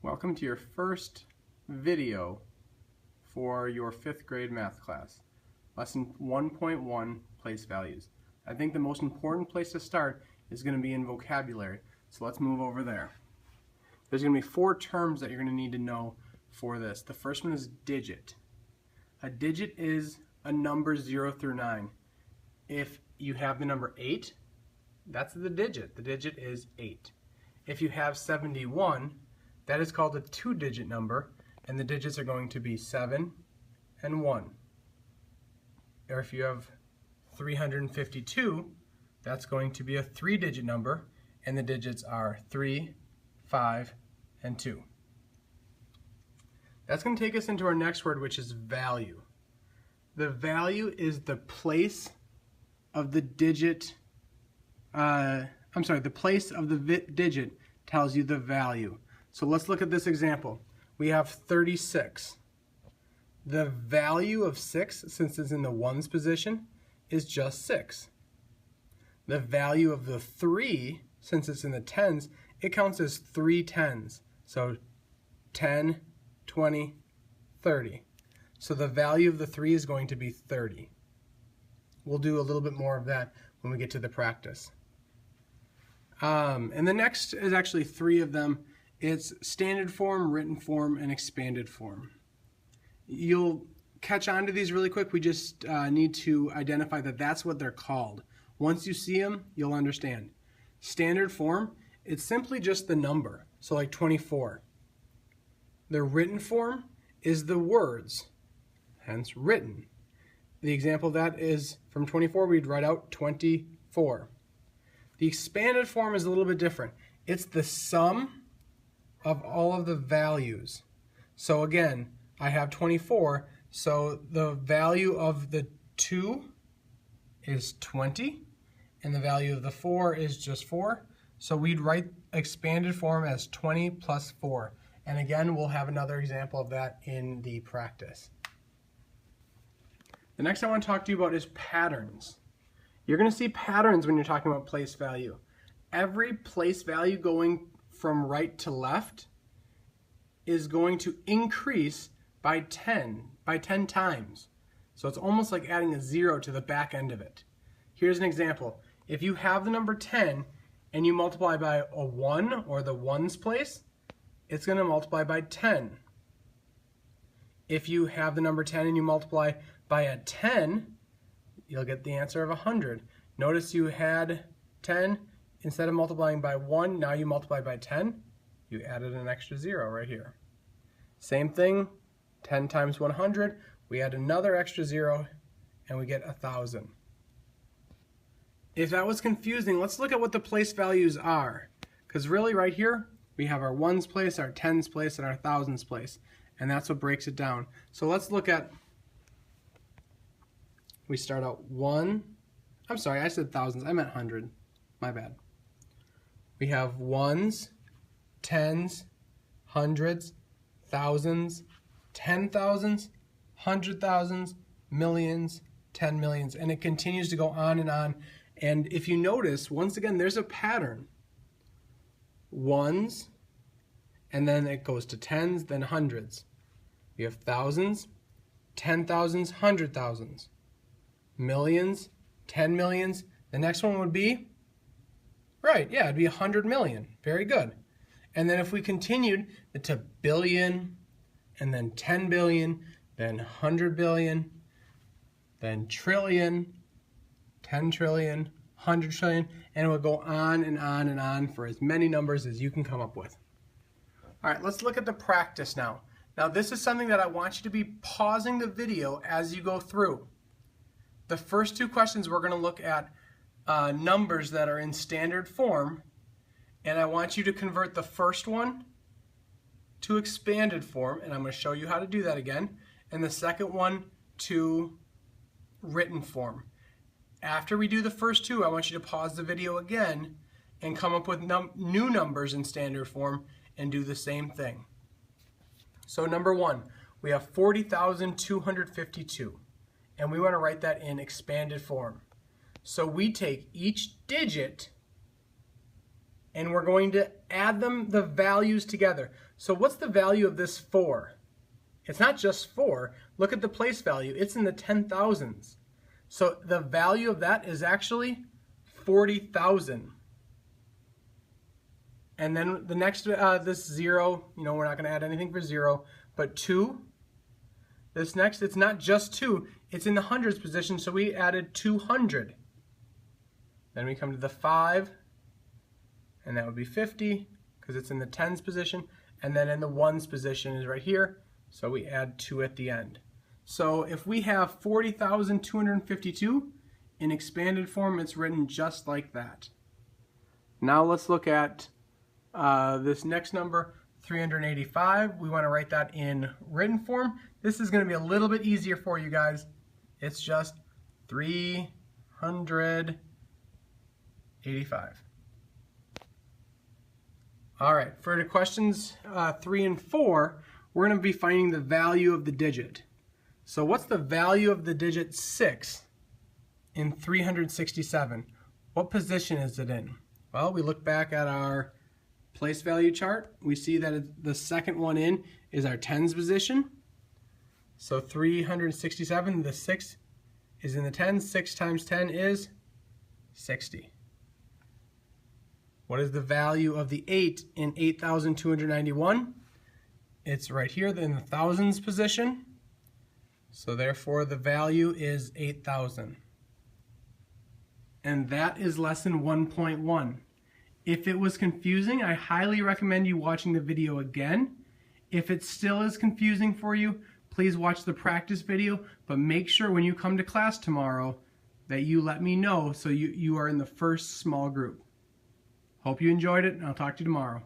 Welcome to your first video for your 5th grade math class. Lesson 1.1, place values. I think the most important place to start is going to be in vocabulary, so let's move over there. There's going to be 4 terms that you're going to need to know for this. The first one is digit. A digit is a number 0 through 9. If you have the number 8, that's the digit. The digit is 8. If you have 71, that is called a 2-digit number, and the digits are going to be 7 and 1. Or if you have 352, that's going to be a 3-digit number, and the digits are 3, 5, and 2. That's going to take us into our next word, which is value. The value is the place of the digit, the place of the digit tells you the value. So let's look at this example. We have 36. The value of 6, since it's in the ones position, is just 6. The value of the 3, since it's in the tens, it counts as 3 tens. So 10, 20, 30. So the value of the 3 is going to be 30. We'll do a little bit more of that when we get to the practice. And the next is actually 3 of them. It's standard form, written form, and expanded form. You'll catch on to these really quick. We just need to identify that that's what they're called. Once you see them, you'll understand. Standard form, it's simply just the number, so like 24. The written form is the words, hence written. The example of that is from 24, we'd write out 24. The expanded form is a little bit different. It's the sum of all of the values. So again, I have 24, so the value of the 2 is 20, and the value of the 4 is just 4. So we'd write expanded form as 20 plus 4. And again, we'll have another example of that in the practice. The next I want to talk to you about is patterns. You're going to see patterns when you're talking about place value. Every place value going from right to left is going to increase by 10 times. So it's almost like adding a 0 to the back end of it. Here's an example. If you have the number 10 and you multiply by a 1 or the ones place, it's going to multiply by 10. If you have the number 10 and you multiply by a 10, you'll get the answer of 100. Notice you had 10. Instead of multiplying by 1, now you multiply by 10. You added an extra 0 right here. Same thing, 10 times 100. We add another extra 0, and we get 1,000. If that was confusing, let's look at what the place values are. Because really right here, we have our ones place, our tens place, and our thousands place. And that's what breaks it down. So let's look at, we start out 1. I'm sorry, I said thousands. I meant 100. My bad. We have ones, tens, hundreds, thousands, 10,000s, 100,000s, millions, 10 millions, and it continues to go on and on. And if you notice, once again, there's a pattern. Ones, and then it goes to tens, then hundreds. We have thousands, 10,000s, 100,000s, millions, 10 millions. The next one would be, right, yeah, it'd be 100 million. Very good. And then if we continued to billion, and then 10 billion, then 100 billion, then trillion, 10 trillion, 100 trillion, and it would go on and on and on for as many numbers as you can come up with. All right, let's look at the practice now. Now this is something that I want you to be pausing the video as you go through. The first 2 questions we're going to look at numbers that are in standard form, and I want you to convert the first one to expanded form, and I'm going to show you how to do that again, and the second one to written form. After we do the first 2, I want you to pause the video again and come up with new numbers in standard form and do the same thing. So number 1, we have 40,252, and we want to write that in expanded form. So we take each digit and we're going to add the values together. So what's the value of this 4? It's not just 4. Look at the place value. It's in the 10,000s. So the value of that is actually 40,000. And then the next, this 0, you know, we're not going to add anything for 0, but 2. This next, it's not just 2, it's in the hundreds position, so we added 200. Then we come to the 5, and that would be 50, because it's in the tens position, and then in the ones position is right here, so we add 2 at the end. So if we have 40,252, in expanded form, it's written just like that. Now let's look at this next number, 385. We want to write that in written form. This is going to be a little bit easier for you guys. It's just 385. All right, for the questions 3 and 4, we're going to be finding the value of the digit. So what's the value of the digit 6 in 367? What position is it in? Well, we look back at our place value chart. We see that the second one in is our tens position. So 367, the 6 is in the tens. 6 times 10 is 60. What is the value of the 8 in 8,291? It's right here in the thousands position. So therefore the value is 8,000. And that is lesson 1.1. If it was confusing, I highly recommend you watching the video again. If it still is confusing for you, please watch the practice video, but make sure when you come to class tomorrow that you let me know so you are in the first small group. Hope you enjoyed it, and I'll talk to you tomorrow.